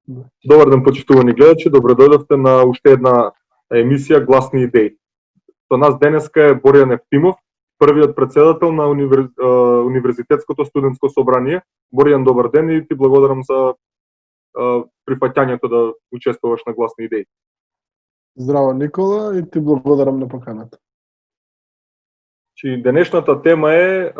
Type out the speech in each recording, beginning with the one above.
Добар ден, почитувани гледачи, добродојдовте на уште една емисија Гласни идеи. Со нас денеска е Боријан Ефтимов, првиот претседател на Универзитетското студентско собрание. Боријан, добар ден и ти благодарам за прифаќањето да учествуваш на Гласни идеи. Здраво, Никола, и ти благодарам на поканата. Денешната тема е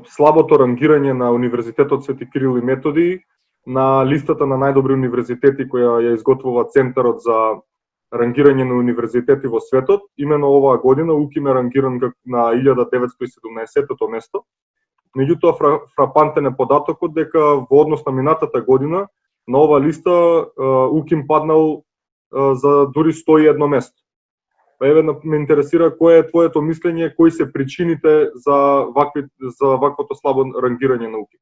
слабото рангирање на Универзитетот Свети Кирил и Методи на листата на најдобри универзитети која ја изготвува Центарот за рангирање на универзитети во светот. Имено оваа година УКИМ е рангиран на 1917-то место. Меѓутоа, фрапантен е податокот дека во однос на минатата година на оваа листа УКИМ паднал за дури 101 место. Па еве ме интересира кое е твоето мислење, кои се причините за ваквото слабо рангирање на УКИМ?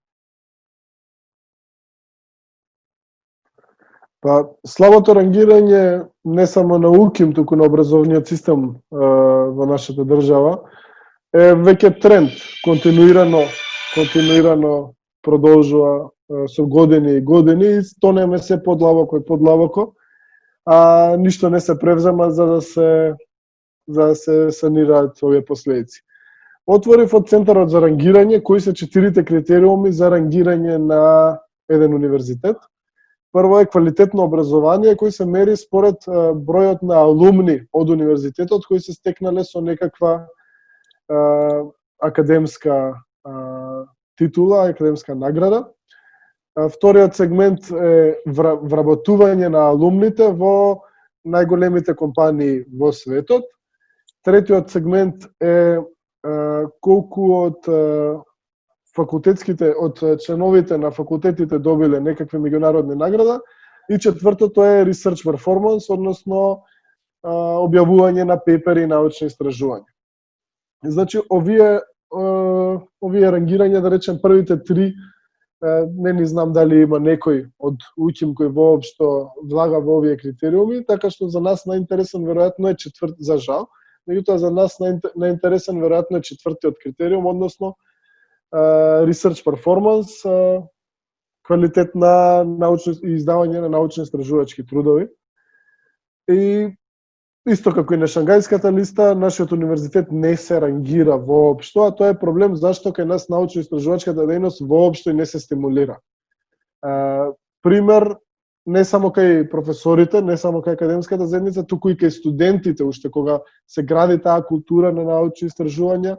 Па, слабото рангирање не само на УКИМ, туку на образовниот систем во нашата држава е веќе тренд, континуирано продолжува со години и години и тонеме се подлабоко и подлабоко, а ништо не се превзема за да се санираат овие последици. Отворив од Центарот за рангирање кои се 4 критериуми за рангирање на еден универзитет. Прво е квалитетно образование кој се мери според бројот на алумни од универзитетот кои се стекнале со некаква академска титула, академска награда. Вториот сегмент е вработување на алумните во најголемите компании во светот. Третиот сегмент е колку од членовите на факултетите добиле некакви меѓународни награда, и четвртото е research performance, односно објавување на пепери и научни истражувања. Значи, овие рангирања, да речем, првите 3, не знам дали има некој од УКИМ кој воопшто влага во овие критериуми, така што за нас најинтересен веројатно е за жал, меѓутоа за нас најинтересен веројатно е четвртиот критериум, односно research performance, квалитет на издавање на научно-истражувачки трудови. И исто како и на Шангајската листа, нашиот универзитет не се рангира воопшто, а тоа е проблем зашто кај нас научно-истражувачката дејност воопшто не се стимулира. Пример, не само кај професорите, не само кај академската заедница, туку и кај студентите, уште кога се гради таа култура на научни истражувања,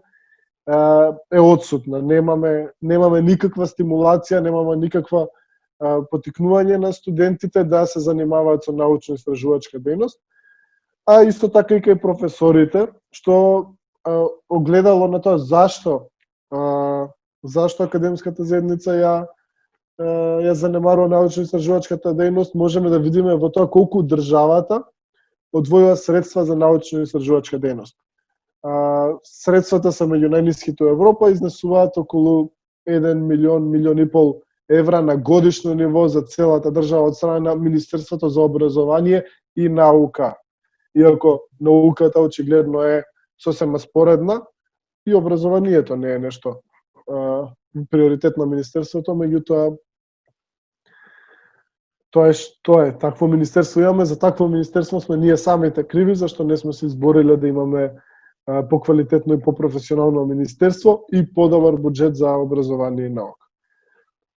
е одсутна. Немаме никаква стимулација, немаме никаква потикнување на студентите да се занимаваат со научно-истражувачка дејност. А исто така и кај професорите, што огледало на тоа зашто академската заедница ја занемарува научно-истражувачката дејност, можеме да видиме во тоа колку државата одвојува средства за научно-истражувачка дејност. Средствата се меѓу најниските во Европа, изнесуваат околу 1 милион и пол евра на годишно ниво за целата држава од страна на Министерството за образование и наука. Иако науката очигледно е сосема споредна и образованието не е нешто приоритет на Министерството, меѓутоа тоа е такво министерство имаме, за такво министерство сме ние самите криви, зашто не сме се избориле да имаме поквалитетно и попрофесионално министерство и подобар буџет за образование и наука.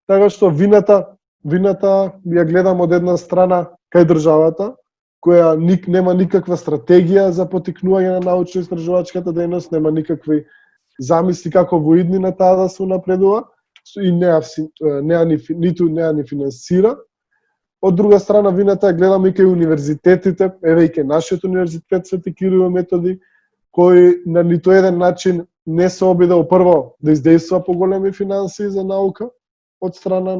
Така што вината ја гледам од една страна кај државата, која нема никаква стратегија за потикнување на научно-истражувачката дејност, нема никакви замисли како во иднина таа да се унапредува и ниту неа ни финансира. Од друга страна, вината ја гледам и кај универзитетите, еве и кај нашиот универзитет Свети Кирил и Методи, кој на ниту еден начин не се обидел прво да издейства поголеми финансии за наука од страна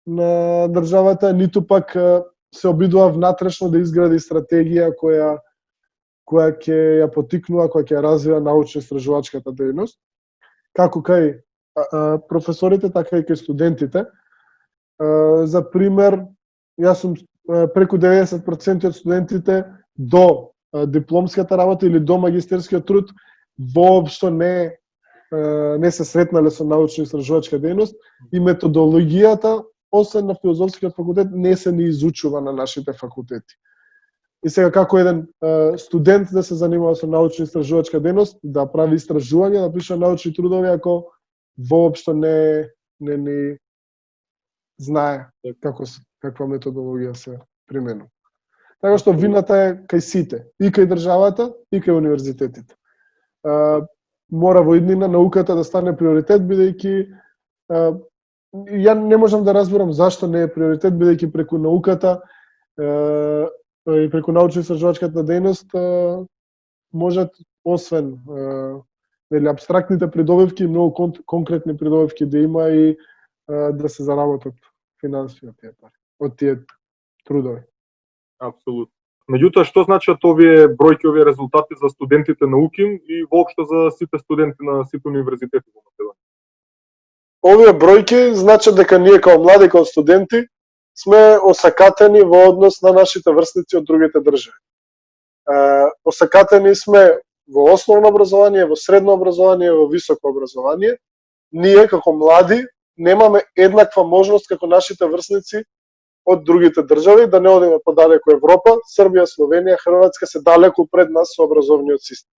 на државата, ниту пак се обидува внатрешно да изгради стратегија која ќе ја потикнува, која ќе ја развива научно-истражувачката дејност, како кај професорите, така и кај студентите. За пример, јас сум преку 90% од студентите до дипломската работа или до магистерскиот труд воопшто не се сретнале со научно-истражувачка дејност и методологијата освен на филозофскиот факултет, не се ни изучува на нашите факултети. И сега како еден студент да се занимава со научно-истражувачка дејност, да прави истражување, да пише научни трудови, ако воопшто не ни знае каква методологија се применува. Така што вината е кај сите, и кај државата, и кај универзитетите. Мора во иднина науката да стане приоритет, бидејќи ја не можам да разберам зашто не е приоритет, бидејќи преку науката и преку научно-истражувачката дејност можат, освен апстрактните придобивки, многу конкретни придобивки да има и да се заработат финансови од тие трудови. Апсолутно. Меѓутоа, што значат овие бројки, овие резултати за студентите на УКИМ и воопшто за сите студенти на сите универзитети во Македонија? Овие бројки значат дека ние као млади, као студенти, сме осакатени во однос на нашите врсници од другите држави. Осакатени сме во основно образование, во средно образование, во високо образование. Ние, како млади, немаме еднаква можност како нашите врсници од другите држави, да не одиме подалеку Европа. Србија, Словенија, Хрватска се далеку пред нас со образовниот систем.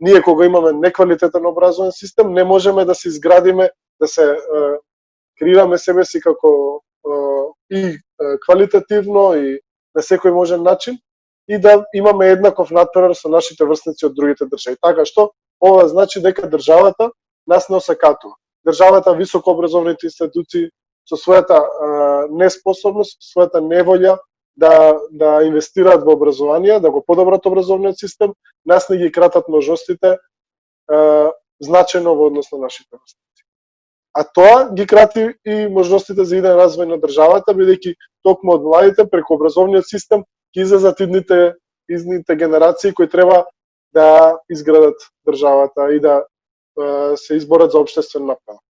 Ние, кога имаме неквалитетен образовен систем, не можеме да се изградиме, да се креираме себе си како и квалитативно и на секој можен начин и да имаме еднаков натпревар со нашите врсници од другите држави. Така што ова значи дека државата нас не осакатува. Државата, високообразовните институции со својата неспособност, со својата неволја да инвестираат во образование, да го подобрат образовниот систем, нас не ги кратат можностите значајно во однос на нашите врсници. А тоа ги крати и можностите за иден развој на државата, бидејќи токму од младите преку образовниот систем ќе излезат идните генерации кои треба да изградат државата и да се изборат за општествен напредок.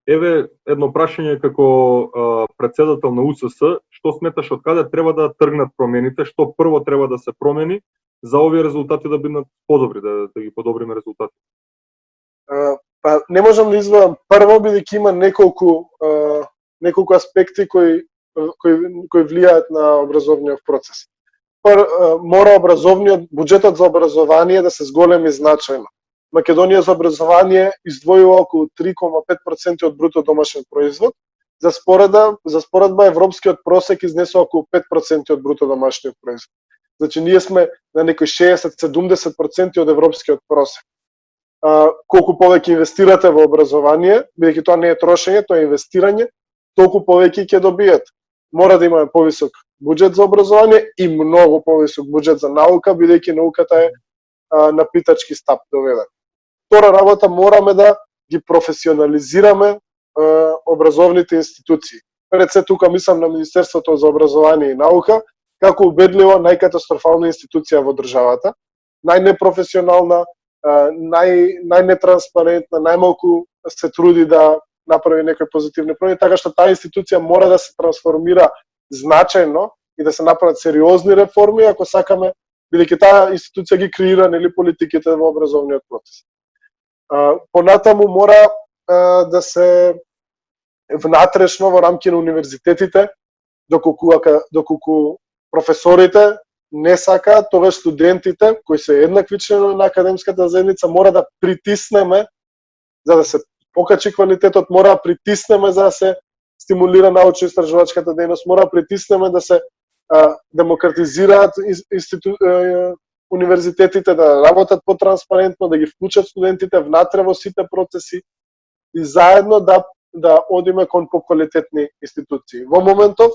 Еве едно прашање како претседател на УСС, што сметаш од каде треба да тргнат промените, што прво треба да се промени за овие резултати да бидат подобри, да ги подобриме резултати? Па не можам да извадам прво, бидејќи има неколку аспекти кои влијаат на образовниот процес. Мора буџетот за образование да се зголеми значајно. Македонија за образование издвојува околу 3,5% од бруто домашен производ. За споредба европскиот просек изнесува околу 5% од бруто домашниот производ. Значи ние сме на некои 60-70% од европскиот просек. Колку повеќе инвестирате во образование, бидејќи тоа не е трошење, тоа е инвестирање, толку повеќе ќе добиете. Мора да имаме повисок буџет за образование и многу повисок буџет за наука, бидејќи науката е на питачки стап доведена. Втора работа, мораме да ги професионализираме образовните институции. Пред се тука мислам на Министерството за образование и наука, како убедливо најкатастрофална институција во државата, најнепрофесионална, најнетранспарентна, најмалку се труди да направи некои позитивни промени, така што таа институција мора да се трансформира значајно и да се направат сериозни реформи ако сакаме, бидејќи таа институција ги креира политиките во образовниот процес. Понатаму мора да се внатрешно во рамки на универзитетите, доколку професорите не сакаат, тогаш студентите кои се еднакви членови на академската заедница мора да притиснеме за да се покачи квалитетот, мора да притиснеме за да се стимулира научно-истражувачката дејност, мора да притиснеме да се демократизираат универзитетите, да работат потранспарентно, да ги вклучат студентите внатре во сите процеси и заедно да одиме кон поквалитетни институции. Во моментов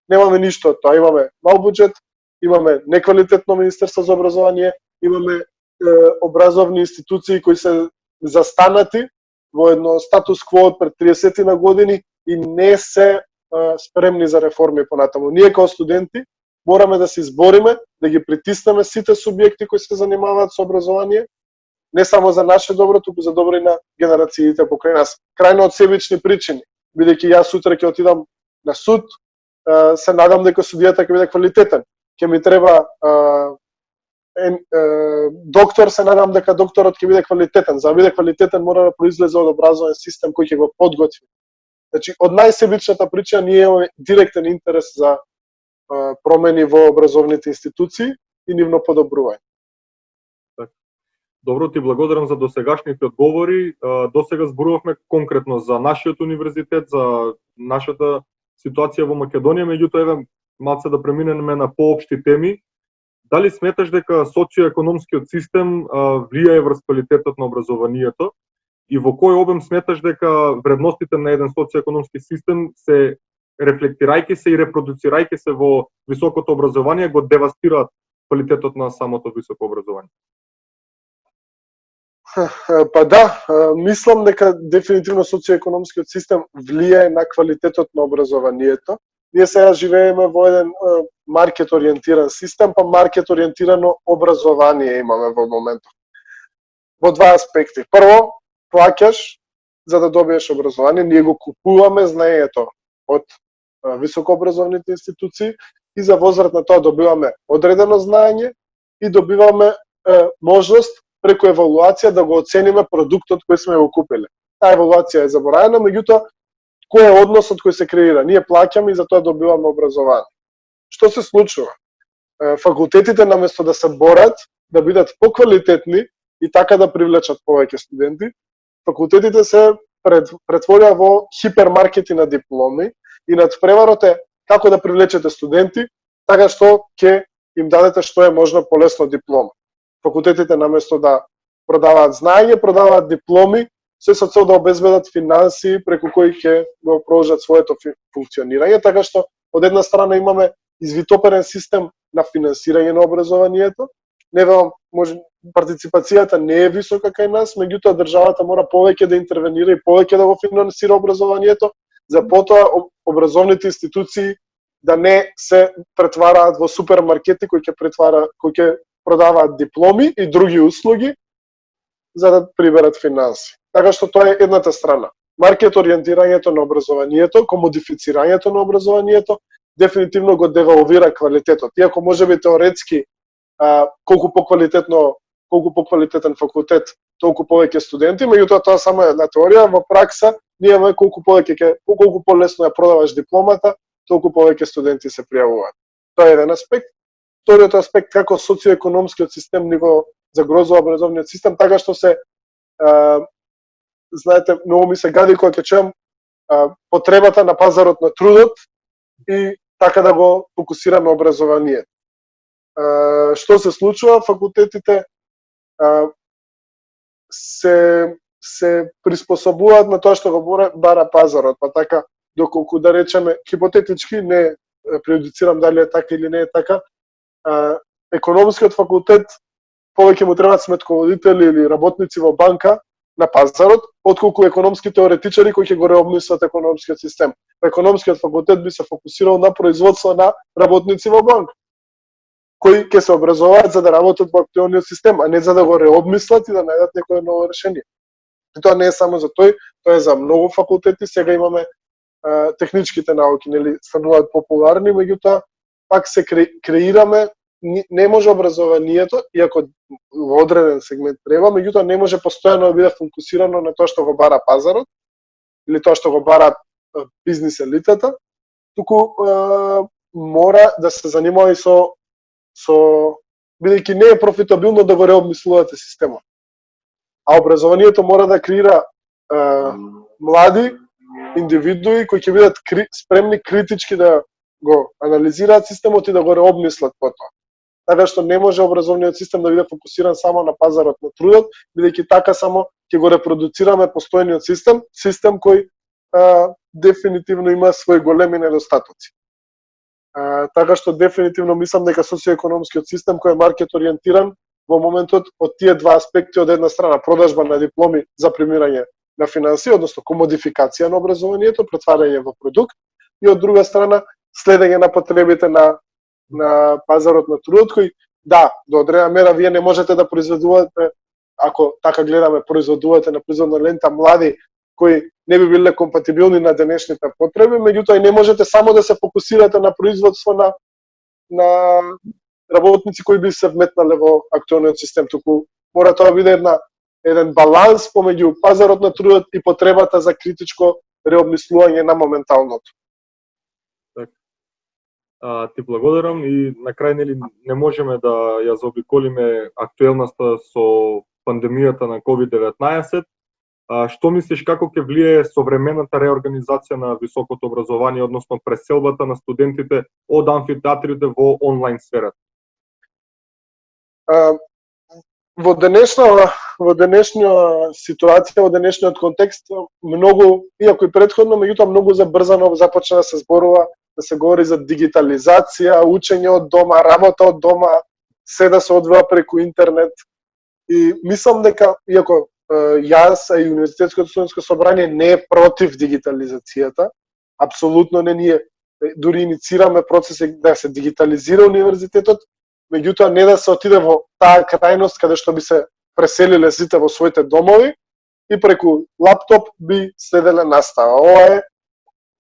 немаме ништо од тоа. Имаме мал буџет, имаме неквалитетно Министерство за образование, имаме образовни институции кои се застанати во едно статус-кво од пред 30 на години и не се спремни за реформи понатаму. Ние како студенти мораме да се избориме, да ги притиснеме сите субјекти кои се занимаваат со образование, не само за наше добро, туку за добро и на генерациите покрај нас. Крајно од себични причини, бидејќи јас сутра ќе отидам на суд, се надам дека судијата ќе биде квалитетен. Ќе ми треба доктор, се надам дека докторот ќе биде квалитетен. За да биде квалитетен мора да произлезе од образовен систем кој ќе го подготви Значи, од најсебичната причина ние имаме директен интерес за промени во образовните институции и нивно подобрување. Добро, ти благодарам за досегашните одговори. Досега зборувавме конкретно за нашиот универзитет, за нашата ситуација во Македонија, меѓутоа еве малце да преминеме на поопшти теми. Дали сметаш дека социоекономскиот систем влијае врз квалитетот на образованието и во кој обем сметаш дека вредностите на еден социоекономски систем се рефлектирајќи се и репродуцирајќи се во високото образование го девастираат квалитетот на самото високо образование? Па да, мислам дека дефинитивно социоекономскиот систем влијае на квалитетот на образованието. Ние сега живееме во еден маркет ориентиран систем, па маркет ориентирано образование имаме во моментот. Во два аспекти. Прво, плаќаш за да добиеш образование, ние го купуваме знаењето од високообразовните институции и за возврат на тоа добиваме одредено знаење и добиваме можност преку евалуација да го оцениме продуктот кој сме го купиле. Таа евалуација е заборавена, меѓутоа кој е односот кој се креира? Ние плаќаме и за тоа добиваме образование. Што се случува? Факултетите наместо да се борат да бидат поквалитетни и така да привлечат повеќе студенти, факултетите се претворија во хипермаркети на дипломи и надпреварот е како да привлечете студенти, така што ќе им дадете што е можно полесно диплома. Факултетите наместо да продаваат знаење, продаваат дипломи, се со цел да обезбедат финансии преку кои ќе го продолжат своето функционирање, така што од една страна имаме извитоперен систем на финансирање на образованието. Не велам, може партиципацијата не е висока кај нас, меѓутоа државата мора повеќе да интервенира и повеќе да го финансира образованието, за потоа образовните институции да не се претвараат во супермаркети кои ќе продаваат дипломи и други услуги за да приберат финанси. Така што тоа е едната страна. Маркет ориентирањето на образованието, комодифицирањето на образованието дефинитивно го девалвира квалитетот. Иако можеби теоретски колку поквалитетен факултет, толку повеќе студенти, меѓутоа тоа само е една теорија, во пракса ние имаме колку полесно ја продаваш дипломата, толку повеќе студенти се пријавуваат. Тоа е еден аспект. Вториот аспект, како социоекономскиот систем ни го загрозува образовниот систем, така што се, знаете, многу ми се гади кога ќе чуам потребата на пазарот на трудот и така да го фокусираме образованието. Што се случува? Факултетите се приспособуваат на тоа што го бара пазарот, па така, доколку да речеме, хипотетички, не преюдицирам дали е така или не е така, економскиот факултет повеќе му требаат сметководители или работници во банка на пазарот, отколку економски теоретичари кои ќе го реобмислат економскиот систем. Економскиот факултет би се фокусирал на производство на работници во банка, кои ќе се образуваат за да работат во актуелниот систем, а не за да го реобмислат и да најдат некое ново решение. И тоа не е само за тој, тоа е за многу факултети. Сега имаме техничките науки, нели, стануваат популарни, меѓутоа пак се креираме, не може образованието, иако во одреден сегмент треба, меѓутоа не може постојано да биде фокусирано на тоа што го бара пазарот или тоа што го бара бизнис елитата, туку мора да се занимава и со бидејќи не е профитабилно да го реобмислувате системот. А образованието мора да креира млади индивидуи кои ќе бидат спремни критички да го анализираат системот и да го реобмислат потоа. Така што не може образовниот систем да биде фокусиран само на пазарот на трудот, бидејќи така само ќе го репродуцираме постојниот систем кој дефинитивно има своји големи недостатоци. Така што дефинитивно мислам дека социоекономскиот систем кој е маркет ориентиран во моментот од тие два аспекти, од една страна продажба на дипломи за премирање на финансии, односно комодификација на образованието, претварање во продукт, и од друга страна следење на потребите на пазарот на трудот, кој да, до одредена мера вие не можете да произведувате, ако така гледаме, произведувате на производна лента млади кои не би биле компатибилни на денешните потреби, меѓутоа и не можете само да се фокусирате на производство на работници кои би се вметнале во актуелниот систем, туку мора тоа да биде еден баланс помеѓу пазарот на трудот и потребата за критичко реобмислување на моменталното. Ти благодарам и на крај нели не можеме да ја заобиколиме актуелноста со пандемијата на COVID-19. Што мислиш како ќе влие современата реорганизација на високото образование, односно преселбата на студентите од амфитеатрите во онлайн сферата? Во денешна ситуација, во денешниот контекст, многу, иако и претходно, меѓутоа многу забрзано започна да се зборува, да се говори за дигитализација, учење од дома, работа од дома, се да се одвива преку интернет. И мислам дека, иако јас и Универзитетското студентско собрание не е против дигитализацијата, апсолутно не, ние дури иницираме процеси да се дигитализира универзитетот, меѓутоа не да се отиде во таа крајност каде што би се преселиле сите во своите домови и преку лаптоп би следеле настава. Ова е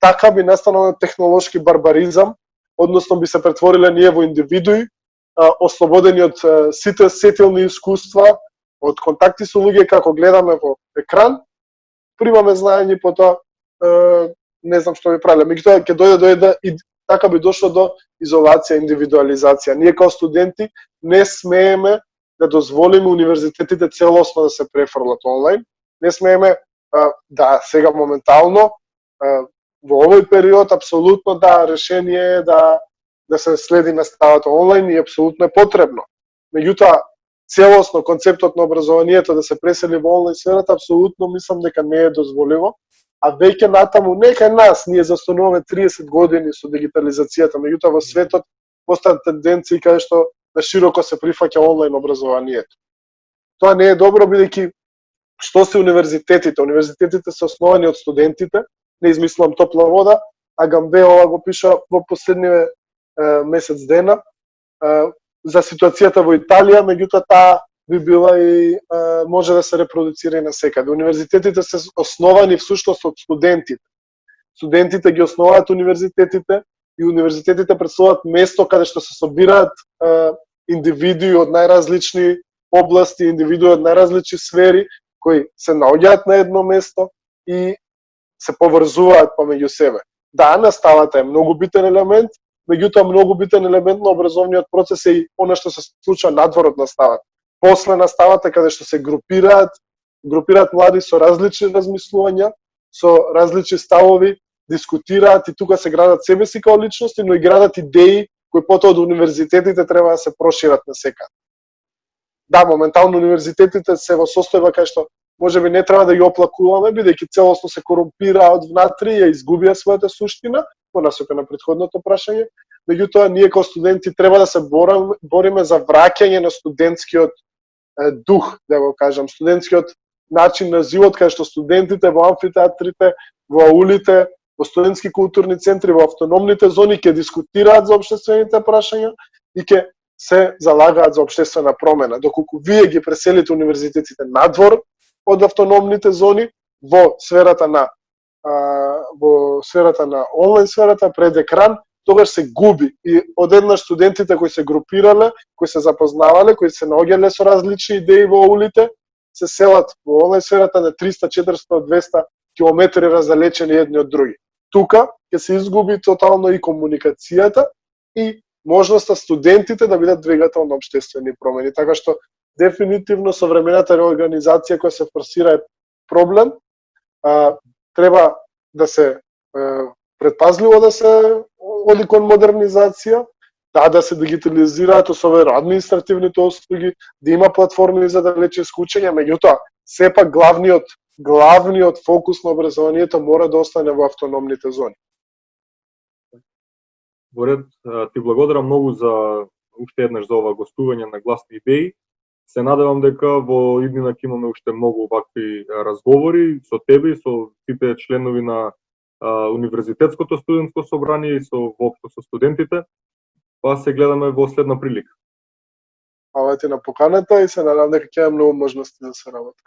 така би настанал технолошки барбаризам, односно би се претвориле ние во индивидуи, ослободени од сите сетилни искуства, од контакти со луѓе како гледаме во екран, примаме знаење, потоа не знам што би правиле. Меѓутоа ќе дојде и така би дошло до изолација, индивидуализација. Ние како студенти не смееме да дозволиме универзитетите целосно да се префрлат онлайн. Не смееме да сега моментално во овој период апсолутно да решение е да се следи наставата онлайн и апсолутно е потребно. Меѓутоа целосно концептот на образованието да се пресели во онлайн сферата апсолутно мислам дека не е дозволиво. А веќе натаму, нека нас, ние застануваме 30 години со дигитализацијата, меѓутоа во светот постојат тенденции каде што на широко се прифаќа онлайн образованието. Тоа не е добро, бидејќи што се универзитетите? Универзитетите се основани од студентите, не измислам топла вода, а Гамбеова го пиша во последниве месец дена за ситуацијата во Италија, меѓутоа таа би била и може да се репродуцира и на секаде. Универзитетите се основани всушност од студентите. Студентите ги основаат универзитетите и универзитетите представуваат место каде што се собираат индивидуи од најразлични области, индивидуи од најразлични сфери кои се наоѓаат на едно место и се поврзуваат помеѓу себе. Да, наставата е многу битен елемент, меѓутоа многу битен елемент на образовниот процес е и она што се случува надвор од наставата. После наставата, каде што се групираат млади со различни размислувања, со различни ставови, дискутираат и тука се градат себе си као личности, но и градат идеи кои потоа од универзитетите треба да се прошират на секаде. Да, моментално универзитетите се во состојба кај што можеби не треба да ги оплакуваме, бидејќи целосно се корумпираат внатре и ја изгубија својата суштина, по насока на претходното прашање. Меѓутоа, ние како студенти треба да се бориме за враќање на студентскиот дух, да го кажам, студентскиот начин на живот, кај што студентите во амфитеатрите, во аулите, во студентски културни центри, во автономните зони ќе дискутираат за општествените прашања и ќе се залагаат за општествена промена. Доколку вие ги преселите универзитетите надвор од автономните зони во сферата на онлайн сферата пред екран, тогаш се губи и одеднаш студентите кои се групирале, кои се запознавале, кои се наоѓале со различни идеи во улите, се селат во онлайн сферата на 300, 400, 200 километри раздалечени едни од други. Тука ќе се изгуби тотално и комуникацијата и можноста студентите да бидат двигател на општествени промени. Така што дефинитивно современата реорганизација која се форсира е проблем. Треба да се предпазливо да се оди кон модернизација, да се дигитализираат особено административните услуги, да има платформи за далечинско учење, меѓутоа сепак главниот фокус на образованието мора да остане во автономните зони. Во ред, ти благодарам многу за уште еднаш за ова гостување на Гласни идеи. Се надевам дека во иднина ќе имаме уште многу вакви разговори со тебе и со сите членови на Универзитетското студентско собрание и воопшто со студентите. Па се гледаме во следна прилика. Фала ти на поканата и се надевам дека ќе имаме многу можности да се работи.